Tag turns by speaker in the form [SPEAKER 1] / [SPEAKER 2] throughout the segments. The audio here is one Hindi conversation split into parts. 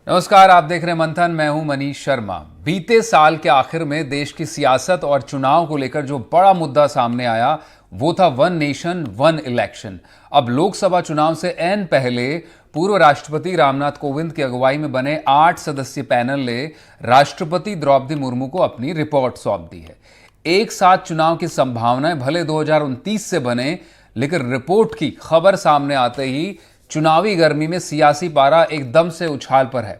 [SPEAKER 1] नमस्कार, आप देख रहे हैं मंथन। मैं हूं मनीष शर्मा। बीते साल के आखिर में देश की सियासत और चुनाव को लेकर जो बड़ा मुद्दा सामने आया वो था वन नेशन वन इलेक्शन। अब लोकसभा चुनाव से ऐन पहले पूर्व राष्ट्रपति रामनाथ कोविंद की अगुवाई में बने 8 सदस्यीय पैनल ने राष्ट्रपति द्रौपदी मुर्मू को अपनी रिपोर्ट सौंप दी है। एक साथ चुनाव की संभावनाएं भले 2029 से बने, लेकिन रिपोर्ट की खबर सामने आते ही चुनावी गर्मी में सियासी पारा एकदम से उछाल पर है।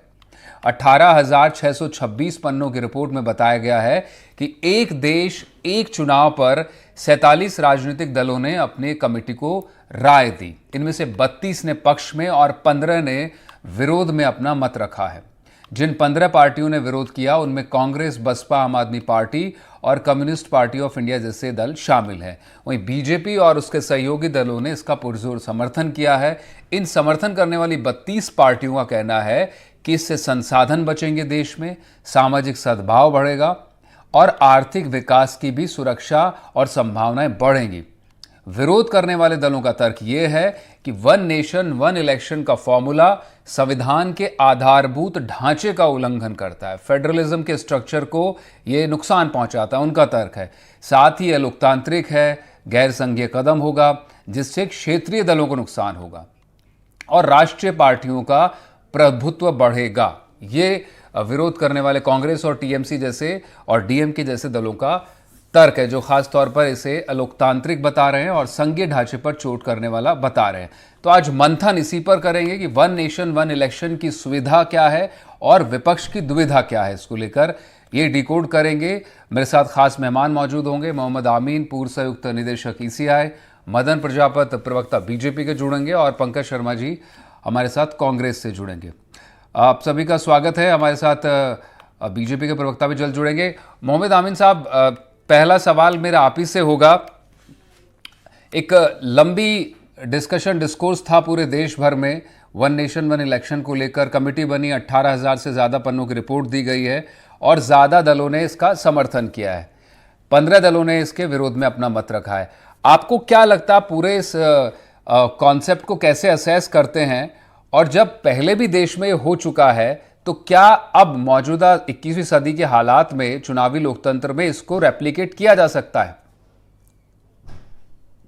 [SPEAKER 1] 18,626 पन्नों की रिपोर्ट में बताया गया है कि एक देश एक चुनाव पर 47 राजनीतिक दलों ने अपने कमेटी को राय दी। इनमें से 32 ने पक्ष में और 15 ने विरोध में अपना मत रखा है। जिन 15 पार्टियों ने विरोध किया उनमें कांग्रेस, बसपा, आम आदमी पार्टी और कम्युनिस्ट पार्टी ऑफ इंडिया जैसे दल शामिल हैं। वहीं बीजेपी और उसके सहयोगी दलों ने इसका पुरजोर समर्थन किया है। इन समर्थन करने वाली 32 पार्टियों का कहना है कि इससे संसाधन बचेंगे, देश में सामाजिक सद्भाव बढ़ेगा और आर्थिक विकास की भी सुरक्षा और संभावनाएं बढ़ेंगी। विरोध करने वाले दलों का तर्क यह है कि वन नेशन वन इलेक्शन का फॉर्मूला संविधान के आधारभूत ढांचे का उल्लंघन करता है, फेडरलिज्म के स्ट्रक्चर को यह नुकसान पहुंचाता है, उनका तर्क है। साथ ही यह लोकतांत्रिक है, गैर संघीय कदम होगा जिससे क्षेत्रीय दलों को नुकसान होगा और राष्ट्रीय पार्टियों का प्रभुत्व बढ़ेगा। ये विरोध करने वाले कांग्रेस और टीएमसी जैसे और डीएमके जैसे दलों का तर्क है, जो खास तौर पर इसे अलोकतांत्रिक बता रहे हैं और संघीय ढांचे पर चोट करने वाला बता रहे हैं। तो आज मंथन इसी पर करेंगे कि वन नेशन वन इलेक्शन की सुविधा क्या है और विपक्ष की दुविधा क्या है। इसको लेकर ये डिकोड करेंगे। मेरे साथ खास मेहमान मौजूद होंगे। मोहम्मद आमीन, पूर्व संयुक्त निदेशक ईसीआई, मदन प्रजापत, प्रवक्ता बीजेपी के जुड़ेंगे और पंकज शर्मा जी हमारे साथ कांग्रेस से जुड़ेंगे। आप सभी का स्वागत है। हमारे साथ बीजेपी के प्रवक्ता भी जल्द जुड़ेंगे। मोहम्मद आमीन साहब, पहला सवाल मेरा आप ही से होगा। एक लंबी डिस्कोर्स था पूरे देश भर में वन नेशन वन इलेक्शन को लेकर। कमेटी बनी, 18,000 से ज़्यादा पन्नों की रिपोर्ट दी गई है और ज़्यादा दलों ने इसका समर्थन किया है। 15 दलों ने इसके विरोध में अपना मत रखा है। आपको क्या लगता है, पूरे इस कॉन्सेप्ट को कैसे असेस करते हैं? और जब पहले भी देश में हो चुका है तो क्या अब मौजूदा 21वीं सदी के हालात में चुनावी लोकतंत्र में इसको रेप्लिकेट किया जा सकता है?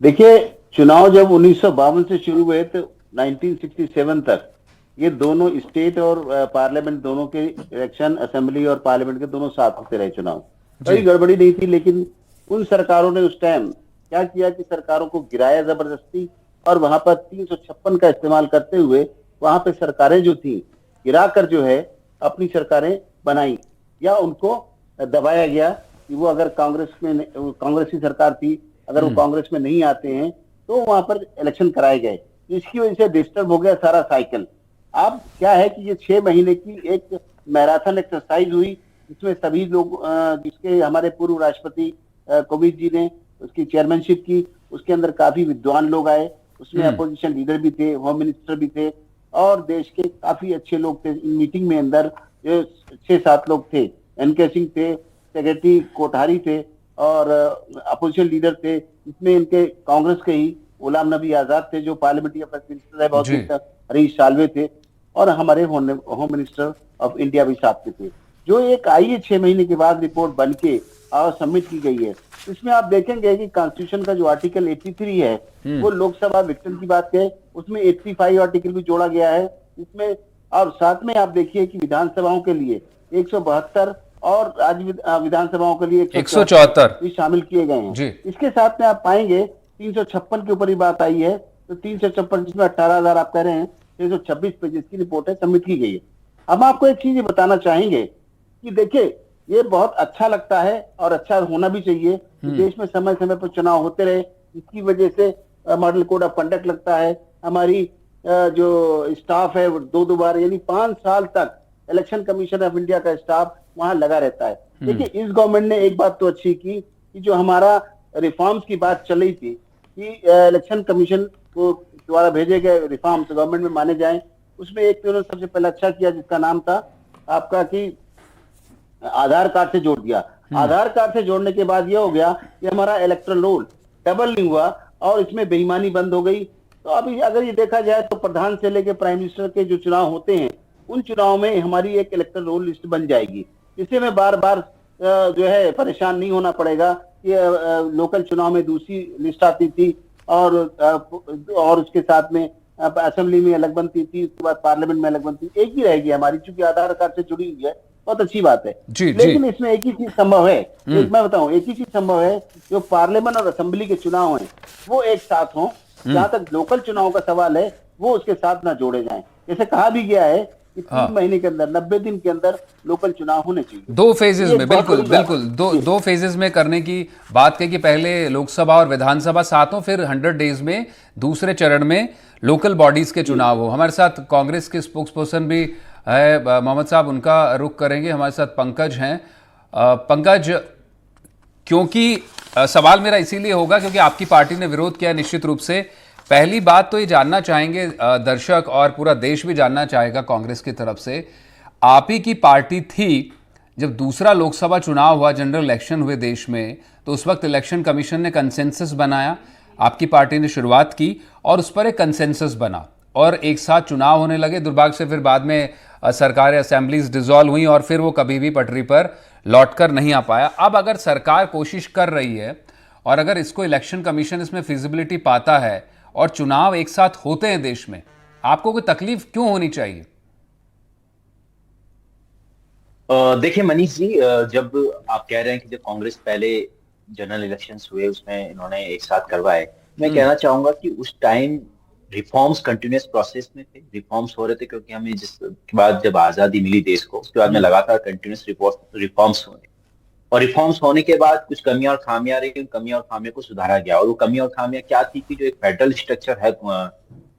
[SPEAKER 2] देखिए, चुनाव जब 1952 से शुरू हुए तो 1967 तक ये दोनों स्टेट और पार्लियामेंट दोनों के इलेक्शन, असेंबली और पार्लियामेंट के दोनों साथ होते रहे चुनाव। कोई गड़बड़ी नहीं थी, लेकिन उन सरकारों ने उस टाइम क्या किया कि सरकारों को गिराया जबरदस्ती और वहां पर 356 का इस्तेमाल करते हुए वहां पे सरकारें जो थी गिराकर जो है अपनी सरकारें बनाई या उनको दबाया गया कि वो अगर कांग्रेस की सरकार थी, अगर वो कांग्रेस में नहीं आते हैं तो वहां पर इलेक्शन कराए गए। इसकी वजह से डिस्टर्ब हो गया सारा साइकिल। अब क्या है कि ये 6 महीने की एक मैराथन एक्सरसाइज हुई, जिसमें सभी लोग, जिसके हमारे पूर्व राष्ट्रपति कोविंद जी ने उसकी चेयरमैनशिप की, उसके अंदर काफी विद्वान लोग आए, उसमें अपोजिशन लीडर भी थे, होम मिनिस्टर भी थे और देश के काफी अच्छे लोग थे। इन मीटिंग में अंदर 6-7 लोग थे। एनके सिंह थे, सेक्रेटरी कोठारी थे और अपोजिशन लीडर थे। इसमें इनके कांग्रेस के ही गुलाम नबी आजाद थे जो पार्लियामेंट्री अफेयर्स मिनिस्टर है, बहुत हरीश साल्वे थे और हमारे होम मिनिस्टर ऑफ इंडिया भी साथ में थे। जो एक आई है 6 महीने के बाद रिपोर्ट बन के और सबमिट की गई है, इसमें आप देखेंगे कि कॉन्स्टिट्यूशन का जो आर्टिकल 83 है वो लोकसभा विघटन की बात है, उसमें 85 आर्टिकल भी जोड़ा गया है इसमें। और साथ में आप देखिए कि विधानसभाओं के लिए 172 और राज्य विधानसभाओं के लिए 174 भी शामिल किए गए हैं। इसके साथ में आप पाएंगे 356 के ऊपर ही बात आई है, तो 356 जिसमें 18,000 आप कह रहे हैं, 626 पेजेस की रिपोर्ट है, सबमिट की गई है। हम आपको एक चीज बताना चाहेंगे कि देखिए, ये बहुत अच्छा लगता है और अच्छा होना भी चाहिए कि देश में समय समय पर चुनाव होते रहे। इसकी वजह से मॉडल कोड ऑफ कंडक्ट लगता है। हमारी जो स्टाफ है वो 2 बार यानी 5 साल तक इलेक्शन कमीशन ऑफ इंडिया का स्टाफ वहां लगा रहता है। देखिए, इस गवर्नमेंट ने एक बात तो अच्छी की कि जो हमारा रिफॉर्म्स की बात चल रही थी कि इलेक्शन कमीशन को द्वारा भेजे गए रिफॉर्म्स गवर्नमेंट में माने जाएं, उसमें एक तो उन्होंने सबसे पहले अच्छा किया, जिसका नाम था आपका कि आधार कार्ड से जोड़ दिया। आधार कार्ड से जोड़ने के बाद यह हो गया कि हमारा इलेक्टोरल रोल डबल नहीं हुआ और इसमें बेईमानी बंद हो गई। तो अभी अगर ये देखा जाए तो प्रधान से लेकर प्राइम मिनिस्टर के जो चुनाव होते हैं उन चुनाव में हमारी एक इलेक्टोरल रोल लिस्ट बन जाएगी। इससे में बार बार जो है परेशान नहीं होना पड़ेगा कि लोकल चुनाव में दूसरी लिस्ट आती थी और उसके साथ में असेंबली में अलग बनती थी, उसके बाद पार्लियामेंट में अलग बनती थी। एक ही रहेगी हमारी, चूंकि आधार कार्ड से जुड़ी हुई है, बहुत अच्छी बात है। लेकिन इसमें एक ही चीज संभव है, मैं बताऊं, एक ही चीज संभव है, जो पार्लियामेंट और असेंबली के चुनाव हैं वो एक साथ हों। जहां तक लोकल चुनाव का सवाल है वो उसके साथ ना जोड़े जाएं। जैसे कहा भी गया है कि 3 महीने के अंदर, 90 दिन के अंदर लोकल चुनाव होने चाहिए,
[SPEAKER 1] 2 फेजेस में। बिल्कुल बिल्कुल, दो फेजेस में करने की बात कही कि पहले लोकसभा और विधानसभा साथ हो, फिर 100 डेज में दूसरे चरण में लोकल बॉडीज के चुनाव हो। हमारे साथ कांग्रेस के स्पोक्स पर्सन भी है मोहम्मद साहब, उनका रुख करेंगे। हमारे साथ पंकज हैं। पंकज, क्योंकि सवाल मेरा इसीलिए होगा क्योंकि आपकी पार्टी ने विरोध किया निश्चित रूप से। पहली बात तो ये जानना चाहेंगे दर्शक और पूरा देश भी जानना चाहेगा कांग्रेस की तरफ से, आप ही की पार्टी थी जब दूसरा लोकसभा चुनाव हुआ, जनरल इलेक्शन हुए देश में, तो उस वक्त इलेक्शन कमीशन ने कंसेंसस बनाया, आपकी पार्टी ने शुरुआत की और उस पर एक कंसेंसस बना और एक साथ चुनाव होने लगे। दुर्भाग्य से फिर बाद में सरकारें, असेंबलीज डिसॉल्व हुई और फिर वो कभी भी पटरी पर लौटकर नहीं आ पाया। अब अगर सरकार कोशिश कर रही है और अगर इसको इलेक्शन कमीशन इसमें फिजिबिलिटी पाता है और चुनाव एक साथ होते हैं देश में, आपको कोई तकलीफ क्यों होनी चाहिए?
[SPEAKER 3] देखिए मनीष जी, जब आप कह रहे हैं कि जब कांग्रेस पहले जनरल इलेक्शंस हुए उसमें इन्होंने एक साथ करवाए, मैं कहना चाहूंगा कि उस टाइम रिफॉर्म्स कंटिन्यूअस प्रोसेस में थे, रिफॉर्म्स हो रहे थे, क्योंकि हमें जिसके बाद जब आजादी मिली देश को, उसके बाद में लगातार कंटिन्यूअस रिफॉर्म्स हुए और रिफॉर्म्स होने के बाद कुछ कमियां और खामियां रही, उन कमियां और खामियों को सुधारा गया। और वो कमियां और खामियां क्या थी कि जो एक फेडरल स्ट्रक्चर है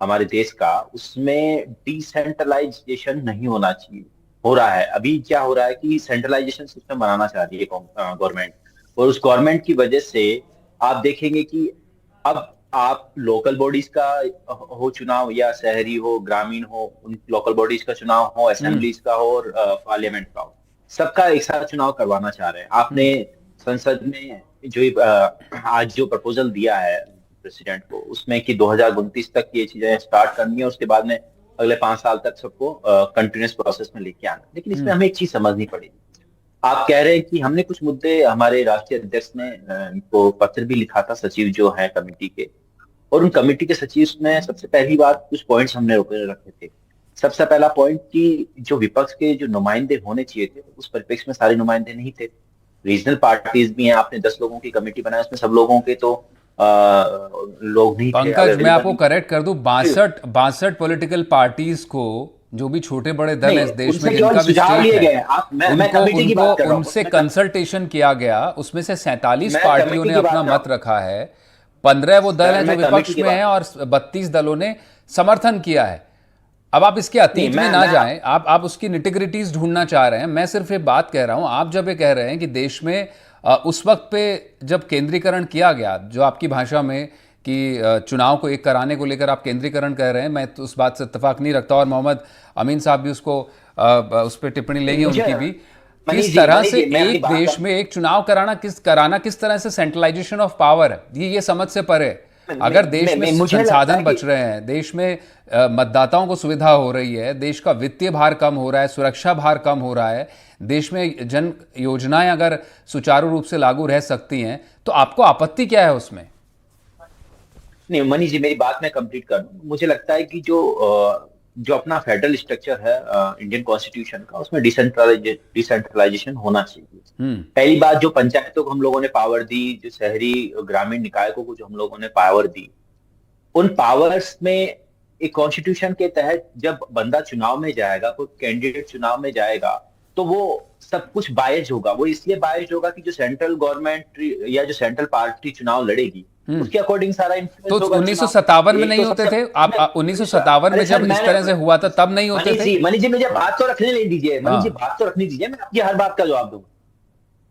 [SPEAKER 3] हमारे देश का, उसमें डिसेंट्रलाइजेशन नहीं होना चाहिए, हो रहा है। अभी क्या हो रहा है कि सेंट्रलाइजेशन सिस्टम बनाना चाह रही है गवर्नमेंट, और उस गवर्नमेंट की वजह से आप देखेंगे कि अब आप लोकल बॉडीज का हो चुनाव, या शहरी हो, ग्रामीण हो, उन लोकल बॉडीज का चुनाव हो, असेंबलीज का हो और पार्लियामेंट का हो, सबका एक साथ चुनाव करवाना चाह रहे हैं। आपने संसद में जो आज जो प्रपोजल दिया है प्रेसिडेंट को, उसमें कि 2029 तक ये चीजें स्टार्ट करनी है, उसके बाद में अगले 5 साल तक सबको कंटिन्यूअस प्रोसेस में लेके आना। लेकिन इसमें हमें एक चीज समझनी पड़ेगी। आप कह रहे हैं कि हमने कुछ मुद्दे, हमारे राष्ट्रीय अध्यक्ष ने इनको पत्र भी लिखा था, सचिव जो है कमेटी के, और उन कमेटी के सचिव में सबसे पहली बात कुछ पॉइंट्स हमने रखे थे। सबसे पहला पॉइंट कि जो विपक्ष के जो नुमाइंदे होने चाहिए थे, उस परिप्रेक्ष्य में सारे नुमाइंदे नहीं थे। रीजनल पार्टीज भी हैं, आपने 10 लोगों की कमेटी बनाई, उसमें सब लोगों के तो लोग नहीं थे।
[SPEAKER 1] पंकज, मैं आपको करेक्ट कर दूं, 62 पॉलिटिकल पार्टीज को, जो भी छोटे बड़े दल है इस देश में जिनका भी स्टेक है, उनसे कंसल्टेशन किया गया। उसमें से 47 पार्टियों ने अपना मत रखा है, 15 वो दल हैं जो विपक्ष में हैं और 32 दलों ने समर्थन किया है। अब आप इसके अतीत में ना जाएं, आप उसकी निटिग्रिटीज ढूंढना चाह रहे हैं। मैं सिर्फ ये बात कह रहा हूं, आप जब ये कह रहे हैं कि देश में उस वक्त पे जब केंद्रीकरण किया गया, जो आपकी भाषा में कि चुनाव को एक कराने को लेकर आप केंद्रीकरण कह रहे हैं, मैं तो उस बात से इत्तेफाक नहीं रखता और मोहम्मद अमीन साहब भी उसको उस पर टिप्पणी लेंगे उनकी भी। किस तरह से एक देश में एक चुनाव कराना किस तरह से सेंट्रलाइजेशन ऑफ पावर है, ये समझ से परे। अगर देश में संसाधन बच रहे हैं, देश में मतदाताओं को सुविधा हो रही है, देश का वित्तीय भार कम हो रहा है, सुरक्षा भार कम हो रहा है, देश में जन योजनाएं अगर सुचारू रूप से लागू रह सकती हैं, तो आपको आपत्ति क्या है उसमें?
[SPEAKER 3] नहीं मनीष जी, मेरी बात मैं कंप्लीट कर दूं। मुझे लगता है कि जो अपना फेडरल स्ट्रक्चर है इंडियन कॉन्स्टिट्यूशन का, उसमें डिसेंट्रलाइजेशन होना चाहिए। पहली बात, जो पंचायतों को हम लोगों ने पावर दी, जो शहरी ग्रामीण निकायों को जो हम लोगों ने पावर दी, उन पावर्स में एक कॉन्स्टिट्यूशन के तहत जब बंदा चुनाव में जाएगा, कोई कैंडिडेट चुनाव में जाएगा, तो वो सब कुछ बायज होगा। वो इसलिए बायज होगा कि जो सेंट्रल गवर्नमेंट या जो सेंट्रल पार्टी चुनाव लड़ेगी, उसके अकॉर्डिंग सारा
[SPEAKER 1] तो 1957 में नहीं होते थे आप? 1957 में जब इस तरह से हुआ था तब नहीं होते थे?
[SPEAKER 3] मनीष जी, मुझे बात तो रखने नहीं दीजिए। मनीष जी, बात तो रखनी दीजिए, मैं आपकी हर बात का जवाब दूंगा।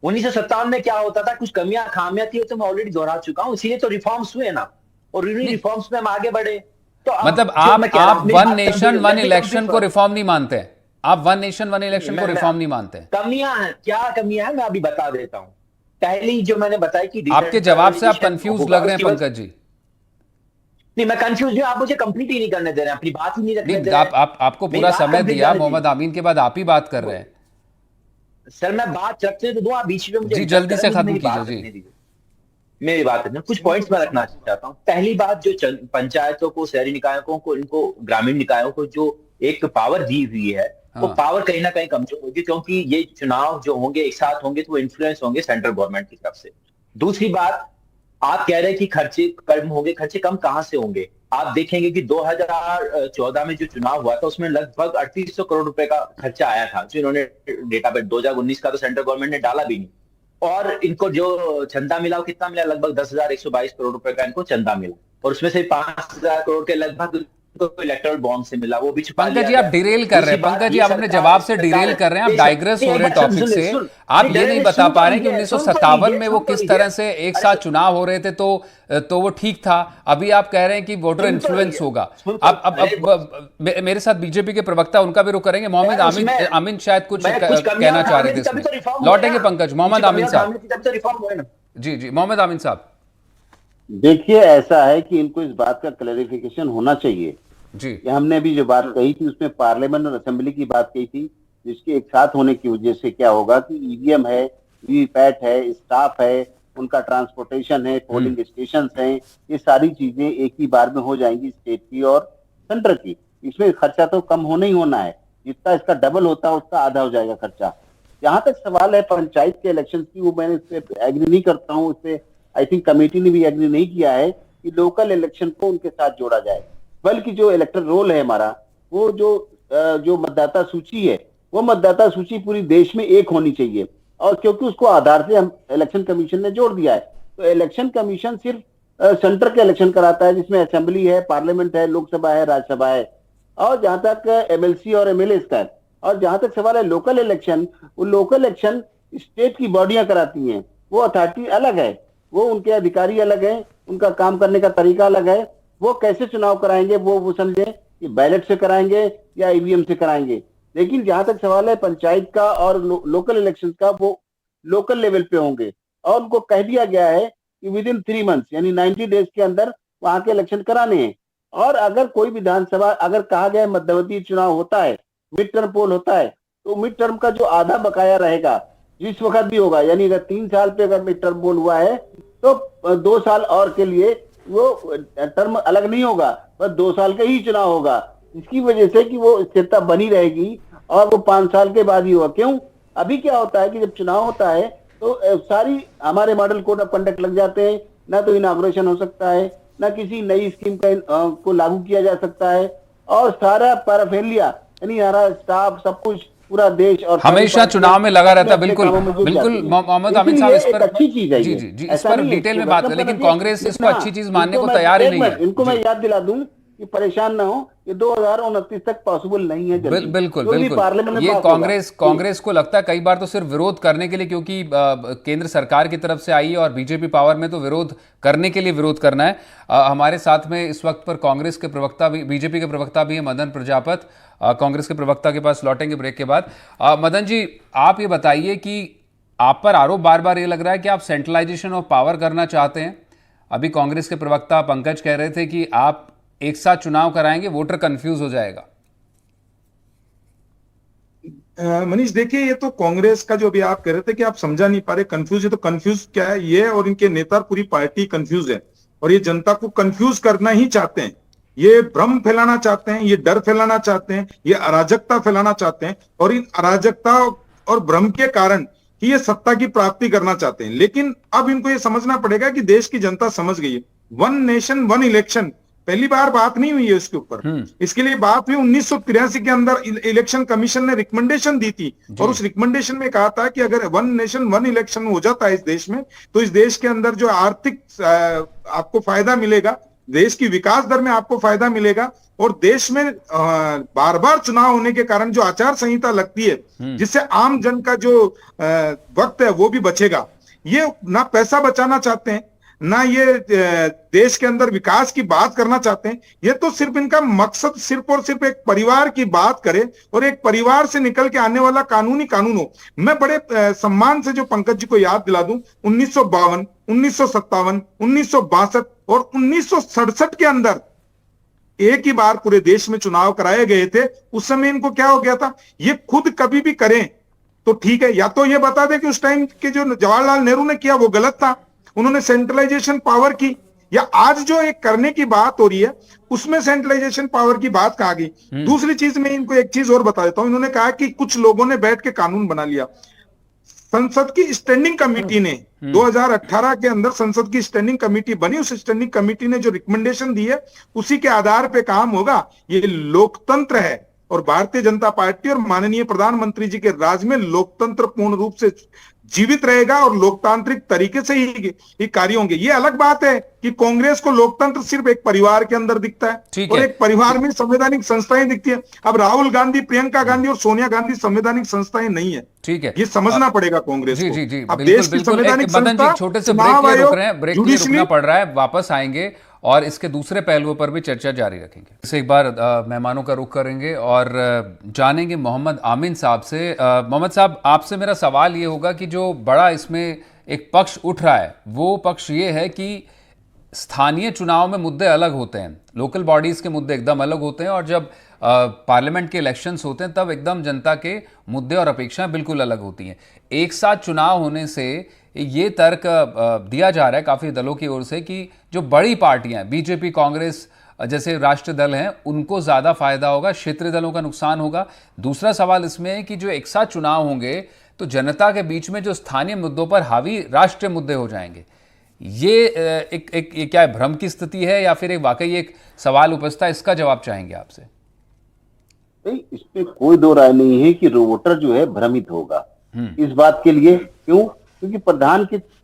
[SPEAKER 3] 1957 में क्या होता था, कुछ कमियां खामियां थी, तो मैं ऑलरेडी दोहरा चुका हूं। इसीलिए तो रिफॉर्म्स हुए ना, और रिफॉर्म्स में हम आगे बढ़े। तो
[SPEAKER 1] मतलब आप वन नेशन वन इलेक्शन को रिफॉर्म नहीं मानते? आप वन नेशन वन इलेक्शन को रिफॉर्म नहीं मानते?
[SPEAKER 3] कमियां हैं, क्या कमियां हैं, मैं अभी बता देता हूं। पहली जो मैंने बताई कि
[SPEAKER 1] आपके जवाब से आप कंफ्यूज लग रहे हैं पंकज जी।
[SPEAKER 3] नहीं, मैं कंफ्यूज हूँ, आप मुझे कंप्लीट ही नहीं करने दे रहे हैं, अपनी बात ही नहीं रखने
[SPEAKER 1] नहीं,
[SPEAKER 3] दे रहे हैं।
[SPEAKER 1] आपको
[SPEAKER 3] मेरी
[SPEAKER 1] पूरा
[SPEAKER 3] बात
[SPEAKER 1] समय
[SPEAKER 3] कंप्लीट
[SPEAKER 1] दिया,
[SPEAKER 3] करने
[SPEAKER 1] मोहम्मद
[SPEAKER 3] दीजिए।
[SPEAKER 1] आमीन के बाद आप ही बात कर रहे हैं।
[SPEAKER 3] सर मैं बात रखने तो दूं, आप बीच में मुझे
[SPEAKER 1] जी,
[SPEAKER 3] इंटरप्ट
[SPEAKER 1] जल्दी
[SPEAKER 3] कर
[SPEAKER 1] से
[SPEAKER 3] रहे हैं, मुझे
[SPEAKER 1] खत्म
[SPEAKER 3] मेरी
[SPEAKER 1] कीजिए
[SPEAKER 3] बात
[SPEAKER 1] जी।
[SPEAKER 3] रखने दीजिए। मेरी बात है, कुछ पॉइंट्स मैं रखना चाहता हूँ। पहली बात, जो पंचायतों को, शहरी निकायों को, इनको ग्रामीण निकायों को जो एक पावर दी हुई है, वो
[SPEAKER 1] हाँ।
[SPEAKER 3] पावर कहीं ना कहीं कमजोर होगी, क्योंकि ये चुनाव जो होंगे एक साथ होंगे तो वो इन्फ्लुएंस होंगे सेंट्रल गवर्नमेंट की तरफ से। दूसरी बात, आप कह रहे हैं कि खर्चे कम होंगे, खर्चे कम कहां से होंगे? आप देखेंगे कि 2014 में जो चुनाव हुआ था उसमें लगभग 3800 करोड़ रुपए का खर्चा आया था, जो इन्होंने डेटा पे, 2019 का तो सेंट्रल गवर्नमेंट ने डाला भी नहीं। और इनको जो चंदा मिला वो कितना मिला? लगभग 10,122 करोड़ रुपए का इनको चंदा मिला, और उसमें से 5,000 करोड़ के लगभग इलेक्टोरल बॉन्ड से मिला, वो भी छुपा
[SPEAKER 1] पंकज
[SPEAKER 3] लिया
[SPEAKER 1] जी, आप
[SPEAKER 3] गया।
[SPEAKER 1] डिरेल कर रहे
[SPEAKER 3] दूसरी
[SPEAKER 1] हैं।
[SPEAKER 3] बात,
[SPEAKER 1] पंकज जी,
[SPEAKER 3] ये
[SPEAKER 1] आप अपने जवाब से डिरेल कर रहे हैं, आप डाइग्रेस हो रहे हैं टॉपिक से। आप ये नहीं बता पा रहे हैं कि 1957 में वो किस तरह से एक साथ चुनाव हो रहे थे, तो वो ठीक था। अभी आप कह रहे हैं कि वोटर इन्फ्लुएंस होगा। अब मेरे साथ बीजेपी के प्रवक्ता, उनका भी रुख करेंगे। मोहम्मद आमीन शायद कुछ कहना चाह रहे थे इसमें। लौटेंगे पंकज। मोहम्मद आमीन साहब। जी जी, मोहम्मद आमीन साहब।
[SPEAKER 2] देखिए, ऐसा है कि इनको इस बात का क्लैरिफिकेशन होना चाहिए
[SPEAKER 1] जी
[SPEAKER 2] कि हमने अभी जो बात कही थी उसमें पार्लियामेंट और असेंबली की बात कही थी, जिसके एक साथ होने की वजह से क्या होगा कि ईवीएम है, वीवीपैट है, स्टाफ है, उनका ट्रांसपोर्टेशन है, पोलिंग स्टेशन हैं, ये सारी चीजें एक ही बार में हो जाएंगी, स्टेट की और सेंटर की। इसमें खर्चा तो कम होना ही होना है, जितना इसका डबल होता है उसका आधा हो जाएगा खर्चा। जहां तक सवाल है पंचायत के इलेक्शन की, वो मैंने इस पे एग्री नहीं करता हूँ। इस पे आई थिंक कमेटी ने भी एग्री नहीं किया है कि लोकल इलेक्शन को उनके साथ जोड़ा जाए, बल्कि जो इलेक्टोरल रोल है हमारा, वो जो मतदाता सूची है, वो मतदाता सूची पूरी देश में एक होनी चाहिए। और क्योंकि उसको आधार से हम इलेक्शन कमीशन ने जोड़ दिया है, तो इलेक्शन कमीशन सिर्फ सेंटर के इलेक्शन कराता है, जिसमें असेंबली है, पार्लियामेंट है, लोकसभा है, राज्यसभा है, और जहां तक एमएलसी और एमएलए का है। और जहां तक सवाल है लोकल इलेक्शन, वो लोकल इलेक्शन स्टेट की बॉडियां कराती हैं, वो अथॉरिटी अलग है, वो उनके अधिकारी अलग है, उनका काम करने का तरीका अलग है। वो कैसे चुनाव कराएंगे वो समझे कि बैलेट से कराएंगे या ईवीएम से कराएंगे। लेकिन जहां तक सवाल है पंचायत का और लोकल इलेक्शन का, वो लोकल लेवल पे होंगे। और उनको कह दिया गया है कि विद इन 3 मंथ्स यानी 90 डेज के अंदर वहां के इलेक्शन कराने हैं। और अगर कोई विधानसभा, अगर कहा गया है मध्यवर्ती चुनाव होता है, मिड टर्म पोल होता है, तो मिड टर्म का जो आधा बकाया रहेगा जिस वक्त भी होगा, यानी अगर 3 साल पे अगर मिड टर्म पोल हुआ है तो 2 साल और के लिए वो टर्म अलग नहीं होगा, बस 2 साल का ही चुनाव होगा। इसकी वजह से कि वो स्थिरता बनी रहेगी, और वो 5 साल के बाद ही होगा। क्यों? अभी क्या होता है कि जब चुनाव होता है तो सारी हमारे मॉडल कोड ऑफ कंडक्ट लग जाते हैं, ना तो इनॉग्रेशन हो सकता है, ना किसी नई स्कीम को लागू किया जा सकता है, और सारा पैराफेलिया यानी हमारा स्टाफ सब कुछ पूरा देश और
[SPEAKER 1] हमेशा चुनाव में लगा रहता है। बिल्कुल बिल्कुल मोहम्मद आमीन साहब, इस पर
[SPEAKER 2] अच्छी चीज है।
[SPEAKER 1] जी जी जी, इस पर डिटेल में बात करें, लेकिन कांग्रेस इसको अच्छी चीज मानने को तैयार ही नहीं है।
[SPEAKER 2] इनको मैं याद दिला दूं कि परेशान ना हो, ये 2029 तक पॉसिबल नहीं है।
[SPEAKER 1] बिल्कुल बिल्कुल, ये कांग्रेस को लगता है कई बार तो सिर्फ विरोध करने के लिए, क्योंकि केंद्र सरकार की तरफ से आई है और बीजेपी पावर में, तो विरोध करने के लिए विरोध करना है। हमारे साथ में इस वक्त पर कांग्रेस के प्रवक्ता भी, बीजेपी के प्रवक्ता भी है, मदन प्रजापत। कांग्रेस के प्रवक्ता के पास लौटेंगे ब्रेक के बाद। मदन जी, आप ये बताइए कि आप पर आरोप बार बार ये लग रहा है कि आप सेंट्रलाइजेशन ऑफ पावर करना चाहते हैं। अभी कांग्रेस के प्रवक्ता पंकज कह रहे थे कि आप एक साथ चुनाव कराएंगे, वोटर कंफ्यूज हो जाएगा।
[SPEAKER 4] मनीष, देखिए, ये तो कांग्रेस का जो अभी आप कह रहे थे कि आप समझा नहीं पा रहे, कंफ्यूज है, तो कंफ्यूज क्या है? ये और इनके नेता, पूरी पार्टी कंफ्यूज है, और ये जनता को कंफ्यूज करना ही चाहते हैं। ये भ्रम फैलाना चाहते हैं, ये डर फैलाना चाहते हैं, ये अराजकता फैलाना चाहते हैं, और इन अराजकता और भ्रम के कारण कि ये सत्ता की प्राप्ति करना चाहते हैं। लेकिन अब इनको ये समझना पड़ेगा कि देश की जनता समझ गई है, 1 नेशन 1 इलेक्शन पहली बार बात नहीं हुई है इसके ऊपर। इसके लिए बात हुई 1983 के अंदर, इलेक्शन कमीशन ने रिकमेंडेशन दी थी, और उस रिकमेंडेशन में कहा था कि अगर 1 नेशन 1 इलेक्शन हो जाता है इस देश में, तो इस देश के अंदर जो आर्थिक आपको फायदा मिलेगा, देश की विकास दर में आपको फायदा मिलेगा, और देश में बार बार चुनाव होने के कारण जो आचार संहिता लगती है, जिससे आम जन का जो वक्त है वो भी बचेगा। ये ना पैसा बचाना चाहते हैं, ना ये देश के अंदर विकास की बात करना चाहते हैं। ये तो सिर्फ इनका मकसद सिर्फ और सिर्फ एक परिवार की बात करे, और एक परिवार से निकल के आने वाला कानूनी कानून हो। मैं बड़े सम्मान से जो पंकज जी को याद दिला दूं, 1952, 1957, 1962 और 1967 के अंदर एक ही बार पूरे देश में चुनाव कराए गए थे, उस समय इनको क्या हो गया था, ये खुद कभी भी करें तो ठीक है, या तो ये बता दें कि उस टाइम के जो जवाहरलाल नेहरू ने किया वो गलत था, उन्होंने सेंट्रलाइजेशन पावर की, या आज जो एक करने की बात हो रही है उसमें सेंट्रलाइजेशन पावर की बात कहा गई। दूसरी चीज में इनको एक चीज और बता देता हूं, इन्होंने कहा कि कुछ लोगों ने बैठ के कानून बना लिया। संसद की स्टैंडिंग कमेटी ने 2018 के अंदर संसद की स्टैंडिंग कमेटी बनी, उस स्टैंडिंग कमेटी ने जो रिकमेंडेशन दी है उसी के आधार पे काम होगा। ये लोकतंत्र है और भारतीय जनता पार्टी और माननीय प्रधानमंत्री जी के राज में लोकतंत्र पूर्ण रूप से जीवित रहेगा और लोकतांत्रिक तरीके से ही कार्य होंगे। ये अलग बात है कि कांग्रेस को लोकतंत्र सिर्फ एक परिवार के अंदर दिखता है और एक परिवार में संवैधानिक संस्थाएं दिखती है। अब राहुल गांधी, प्रियंका गांधी और सोनिया गांधी संवैधानिक संस्थाएं नहीं है।
[SPEAKER 1] ठीक है,
[SPEAKER 4] ये समझना पड़ेगा कांग्रेस को।
[SPEAKER 1] जी जी,
[SPEAKER 4] अब
[SPEAKER 1] बिल्कुल
[SPEAKER 4] देश की
[SPEAKER 1] बिल्कुल।
[SPEAKER 4] संवैधानिक
[SPEAKER 1] मदन जी,
[SPEAKER 4] संस्था,
[SPEAKER 1] छोटे से
[SPEAKER 4] चुनाव
[SPEAKER 1] ब्रेक के लिए रुक रहे हैं,
[SPEAKER 4] आयोग,
[SPEAKER 1] ब्रेक के लिए रुकना
[SPEAKER 4] जुडिशरी,
[SPEAKER 1] पड़ रहा है, वापस आएंगे और इसके दूसरे पहलुओं पर भी चर्चा जारी रखेंगे। इसे एक बार मेहमानों का रुख करेंगे और जानेंगे मोहम्मद आमिन साहब से। मोहम्मद साहब, आपसे मेरा सवाल ये होगा कि जो बड़ा इसमें एक पक्ष उठ रहा है वो पक्ष ये है कि स्थानीय चुनाव में मुद्दे अलग होते हैं, लोकल बॉडीज के मुद्दे एकदम अलग होते हैं, और जब पार्लियामेंट के इलेक्शंस होते हैं तब एकदम जनता के मुद्दे और अपेक्षाएं बिल्कुल अलग होती हैं। एक साथ चुनाव होने से ये तर्क दिया जा रहा है काफ़ी दलों की ओर से कि जो बड़ी पार्टियां, बीजेपी, कांग्रेस जैसे राष्ट्रीय दल हैं, उनको ज़्यादा फायदा होगा, क्षेत्रीय दलों का नुकसान होगा। दूसरा सवाल इसमें है कि जो एक साथ चुनाव होंगे तो जनता के बीच में जो स्थानीय मुद्दों पर हावी राष्ट्रीय मुद्दे हो जाएंगे। ये एक क्या भ्रम की स्थिति है या फिर एक वाकई एक सवाल उपस्थित है? इसका जवाब चाहेंगे आपसे।
[SPEAKER 2] नहीं, इसमें कोई दो राय नहीं है कि वोटर जो है भ्रमित होगा इस बात के लिए। क्यों? क्योंकि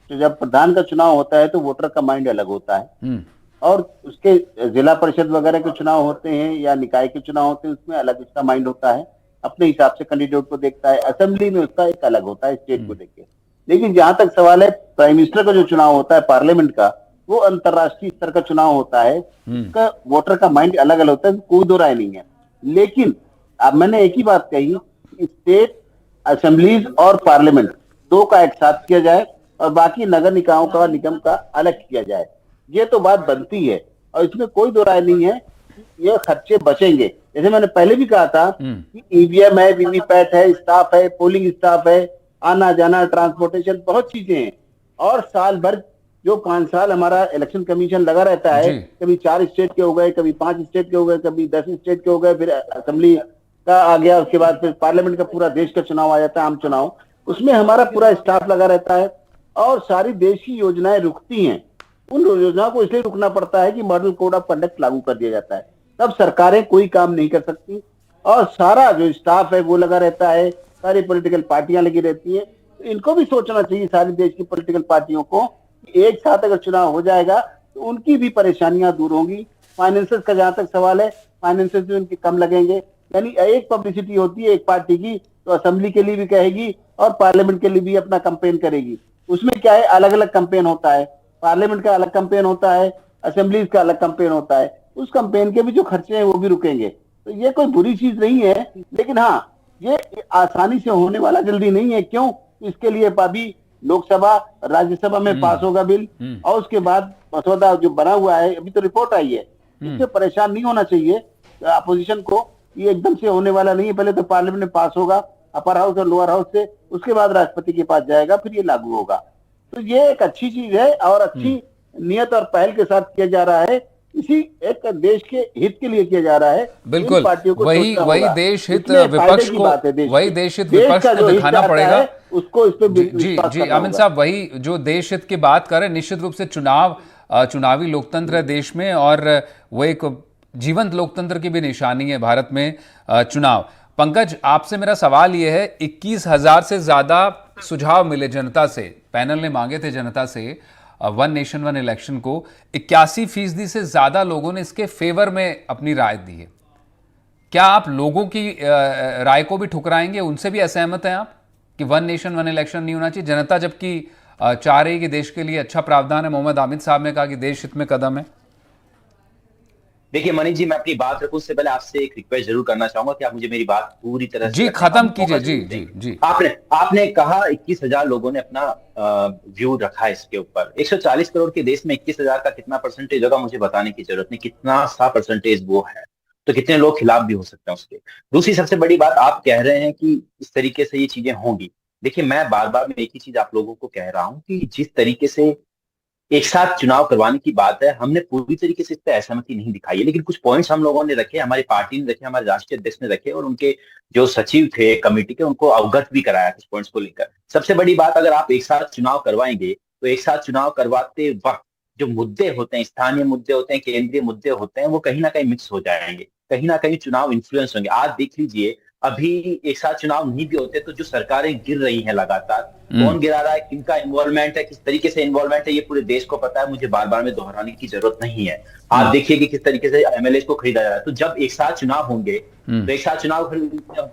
[SPEAKER 2] जब प्रधान का चुनाव होता है तो वोटर का माइंड अलग होता है और उसके जिला परिषद वगैरह के चुनाव होते हैं या निकाय के चुनाव होते हैं, उसमें अलग उसका माइंड होता है, अपने हिसाब से कैंडिडेट को देखता है। असेंबली में उसका एक अलग होता है, स्टेट को देखे। लेकिन जहां तक सवाल है प्राइम मिनिस्टर का जो चुनाव होता है पार्लियामेंट का, वो अंतरराष्ट्रीय स्तर का चुनाव होता है, उसका वोटर का माइंड अलग अलग होता है, कोई दो राय नहीं है। लेकिन अब मैंने एक ही बात कही, स्टेट असेंबलीज और पार्लियामेंट दो का एक साथ किया जाए और बाकी नगर निकायों का, निगम का अलग किया जाए, ये तो बात बनती है और इसमें कोई दो राय नहीं है कि ये खर्चे बचेंगे। जैसे मैंने पहले भी कहा था कि ईवीएम है, वीवीपैट है, स्टाफ है, पोलिंग स्टाफ है, आना जाना, ट्रांसपोर्टेशन, बहुत चीजें हैं। और साल भर जो 5 साल हमारा इलेक्शन कमीशन लगा रहता है, कभी 4 स्टेट के हो गए, कभी 5 स्टेट के हो गए, कभी 10 स्टेट के हो गए, फिर असेंबली का आ गया, उसके बाद फिर पार्लियामेंट का पूरा देश का चुनाव आ जाता है, आम चुनाव, उसमें हमारा पूरा स्टाफ लगा रहता है और सारी देश की योजनाएं रुकती हैं। उन योजनाओं को इसलिए रुकना पड़ता है कि मॉडल कोड ऑफ कंडक्ट लागू कर दिया जाता है, तब सरकारें कोई काम नहीं कर सकती और सारा जो स्टाफ है वो लगा रहता है, सारी पॉलिटिकल पार्टियां लगी रहती है। तो इनको भी सोचना चाहिए सारी देश की पॉलिटिकल पार्टियों को, एक साथ अगर चुनाव हो जाएगा तो उनकी भी परेशानियां दूर होंगी। फाइनेंसेस का जहां तक सवाल है, फाइनेंसेस भी उनके कम लगेंगे। यानी एक पब्लिसिटी होती है एक पार्टी की, तो असेंबली के लिए भी कहेगी और पार्लियामेंट के लिए भी अपना कैंपेन करेगी। उसमें क्या है, अलग अलग कैंपेन होता है, पार्लियामेंट का अलग कैंपेन होता है, असेंबलीज का अलग कैंपेन होता है, उस कैंपेन के भी जो खर्चे हैं वो भी रुकेंगे। तो ये कोई बुरी चीज नहीं है, लेकिन हाँ, ये आसानी से होने वाला जल्दी नहीं है। क्यों? इसके लिए अभी लोकसभा, राज्यसभा में पास होगा बिल और उसके बाद मसौदा जो बना हुआ है, अभी तो रिपोर्ट आई है, इससे परेशान नहीं होना चाहिए अपोजिशन को। ये एकदम से होने वाला नहीं है, पहले तो पार्लियामेंट में पास होगा अपर हाउस और लोअर हाउस से, उसके बाद राष्ट्रपति के पास जाएगा, फिर ये लागू होगा। तो ये एक अच्छी चीज है और अच्छी नियत और पहल के साथ किया जा रहा है, इसी एक देश के हित के लिए किया जा रहा है।
[SPEAKER 1] बिल्कुल, वही देश हित विपक्ष को, वही देश हित विपक्ष को दिखाना पड़ेगा उसको। इस पे जी आमिन साहब, वही जो देश हित की बात करें, निश्चित रूप से चुनावी लोकतंत्र है देश में और वो एक जीवंत लोकतंत्र की भी निशानी है भारत में चुनाव। पंकज, आपसे मेरा सवाल ये है, 21,000 से ज्यादा सुझाव मिले जनता से, पैनल ने मांगे थे जनता से वन नेशन वन इलेक्शन को, 81% से ज्यादा लोगों ने इसके फेवर में अपनी राय दी है। क्या आप लोगों की राय को भी ठुकराएंगे, उनसे भी असहमत हैं आप कि वन नेशन वन इलेक्शन नहीं होना चाहिए? जनता जबकि चाह रही कि देश के लिए अच्छा प्रावधान है, मोहम्मद आमिद साहब ने कहा कि देश हित में कदम है।
[SPEAKER 3] देखिए मनीष जी, मैं अपनी बात रखूं उससे पहले आपसे एक रिक्वेस्ट जरूर करना चाहूंगा कि आप मुझे मेरी बात पूरी तरह से
[SPEAKER 1] जी
[SPEAKER 3] रखने का
[SPEAKER 1] खत्म
[SPEAKER 3] मौका
[SPEAKER 1] कीजिए। जी
[SPEAKER 3] जरूर
[SPEAKER 1] जी
[SPEAKER 3] दें।
[SPEAKER 1] जी
[SPEAKER 3] आपने कहा 21,000 लोगों ने अपना व्यू रखा है इसके ऊपर। 140 करोड़ के देश में 21,000 का कितना परसेंटेज होगा मुझे बताने की जरूरत नहीं, कितना सा परसेंटेज वो है, तो कितने लोग खिलाफ भी हो सकते हैं उसके। दूसरी सबसे बड़ी बात, आप कह रहे हैं कि इस तरीके से ये चीजें होंगी। देखिए मैं बार बार मैं एक ही चीज आप लोगों को कह रहा हूं कि जिस तरीके से एक साथ चुनाव करवाने की बात है, हमने पूरी तरीके से इस पर असहमति नहीं दिखाई है, लेकिन कुछ पॉइंट्स हम लोगों ने रखे, हमारी पार्टी ने रखे, हमारे राष्ट्रीय अध्यक्ष ने रखे, और उनके जो सचिव थे कमेटी के उनको अवगत भी कराया कुछ पॉइंट्स को लेकर। सबसे बड़ी बात, अगर आप एक साथ चुनाव करवाएंगे तो एक साथ चुनाव करवाते वक्त जो मुद्दे होते हैं, स्थानीय मुद्दे होते हैं, केंद्रीय मुद्दे होते हैं, वो कहीं ना कहीं मिक्स हो जाएंगे, कहीं ना कहीं चुनाव इन्फ्लुएंस होंगे। आज देख लीजिए, अभी एक साथ चुनाव नहीं भी होते तो जो सरकारें गिर रही हैं लगातार, कौन गिरा रहा है, किनका इन्वॉल्वमेंट है, किस तरीके से इन्वॉल्वमेंट है, ये पूरे देश को पता है, मुझे बार बार में दोहराने की जरूरत नहीं है। आप देखिए कि किस तरीके से एमएलए को खरीदा जा रहा है। तो जब एक साथ चुनाव होंगे तो एक साथ चुनाव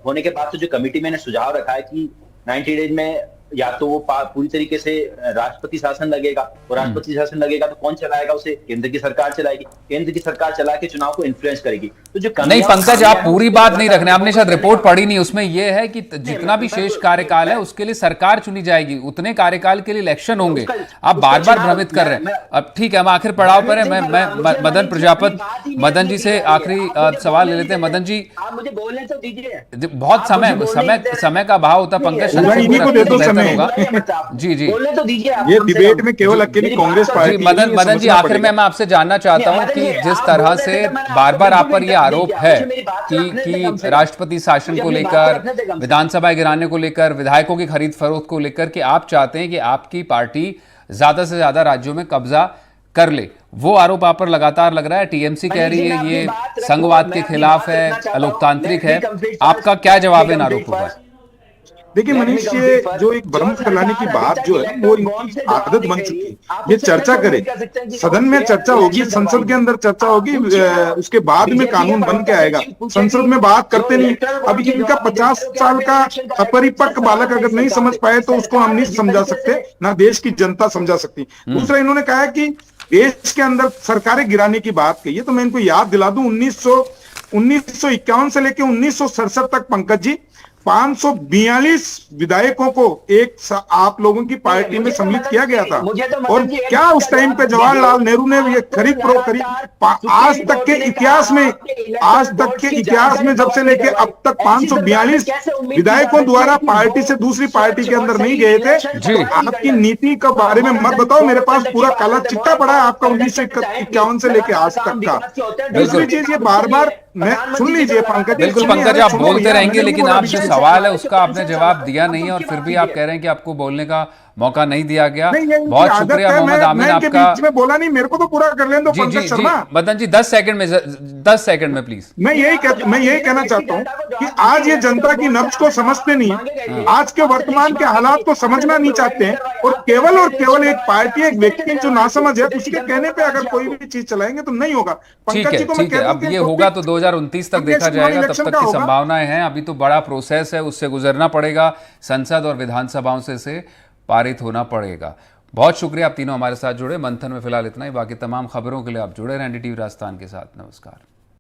[SPEAKER 3] होने के बाद तो जो कमेटी में सुझाव रखा है कि 90 डेज में या तो वो पूरी तरीके से राष्ट्रपति शासन लगेगा, और राष्ट्रपति शासन लगेगा तो कौन चलाएगा उसे, केंद्र की सरकार चलाएगी, केंद्र की सरकार चला के चुनाव को इन्फ्लुएंस करेगी। तो जो
[SPEAKER 1] नहीं पंकज, आप पूरी बात नहीं रखने, आपने शायद रिपोर्ट पढ़ी नहीं, उसमें यह है कि जितना भी शेष कार्यकाल है उसके लिए सरकार चुनी जाएगी, उतने कार्यकाल के लिए इलेक्शन होंगे। आप बार बार भ्रमित कर रहे हैं। अब ठीक है, हम आखिर पड़ाव पर है। मैं मदन प्रजापति, मदन जी से आखिरी सवाल ले लेते हैं। मदन जी,
[SPEAKER 3] आप मुझे बोलने तो दीजिए,
[SPEAKER 1] बहुत समय का अभाव होता पंकज, जी जी
[SPEAKER 3] बोलने तो दीजिए।
[SPEAKER 4] ये डिबेट में केवल अकेली कांग्रेस पार्टी।
[SPEAKER 1] मदन जी, आखिर में मैं आपसे जानना चाहता हूं कि जिस तरह से बार बार आप पर यह आरोप है कि राष्ट्रपति शासन को लेकर, विधानसभा गिराने को लेकर, विधायकों की खरीद फरोख्त को लेकर, कि आप चाहते हैं कि आपकी पार्टी ज्यादा से ज्यादा राज्यों में कब्जा कर ले, वो आरोप आप पर लगातार लग रहा है। टीएमसी कह रही है ये संघवाद के खिलाफ है, अलोकतांत्रिक है। आपका क्या जवाब है इन आरोपों पर?
[SPEAKER 4] देखिए मनीष, ये जो एक भ्रम फैलाने की बात जो है वो इनकी आदत बन चुकी है। ये चर्चा करे, सदन में चर्चा होगी, संसद के अंदर चर्चा होगी, उसके बाद में कानून बन के आएगा, संसद में बात करते नहीं। अभी इनका 50 साल का अपरिपक्व बालक अगर नहीं समझ पाए तो उसको हम नहीं समझा सकते, ना देश की जनता समझा सकती। दूसरा, इन्होंने कहा है कि देश के अंदर सरकारें गिराने की बात कही है, तो मैं इनको याद दिला दूं 1951 से लेकर 1967 तक पंकज जी 542 विधायकों को आप लोगों की पार्टी में सम्मिलित किया गया था। और क्या उस टाइम पे जवाहरलाल नेहरू ने ये खरीद फरोख्त करी? आज तक के इतिहास में जब से लेके अब तक 542 विधायकों द्वारा पार्टी से दूसरी पार्टी के अंदर नहीं गए थे। तो आपकी नीति के बारे में मत बताओ, मेरे पास पूरा काला चिट्ठा पड़ा है आपका 1951 से लेके आज तक का। दूसरी चीज, ये बार बार मैं सुन लीजिए पंकज,
[SPEAKER 1] बिल्कुल पंकज, आप बोलते रहेंगे, लेकिन आप जो सवाल है उसका आपने जवाब दिया नहीं है, और फिर भी आप कह रहे हैं कि आपको बोलने का मौका नहीं दिया गया। बहुत शुक्रिया मोहम्मद आमिन आपका।
[SPEAKER 4] बीच में बोला नहीं, मेरे को तो पूरा कर लेने दो पंकज शर्मा।
[SPEAKER 1] मदन जी 10 सेकंड में प्लीज।
[SPEAKER 4] मैं यही कहना चाहता हूँ कि आज ये जनता की नब्ज को समझते नहीं है, आज के वर्तमान के हालात को समझना नहीं चाहते हैं, और केवल एक पार्टी, एक व्यक्ति जो नासमझ है उसके कहने पे अगर कोई भी चीज चलाएंगे तो नहीं होगा।
[SPEAKER 1] ठीक है, अब ये होगा तो 2029 तक देखा जाएगा, तब तक की संभावनाएं हैं। अभी तो बड़ा प्रोसेस है, उससे गुजरना पड़ेगा, संसद और विधानसभाओं से पारित होना पड़ेगा। बहुत शुक्रिया, आप तीनों हमारे साथ जुड़े। मंथन में फिलहाल इतना ही, बाकी तमाम खबरों के लिए आप जुड़े रहें एनडीटीवी राजस्थान के साथ। नमस्कार।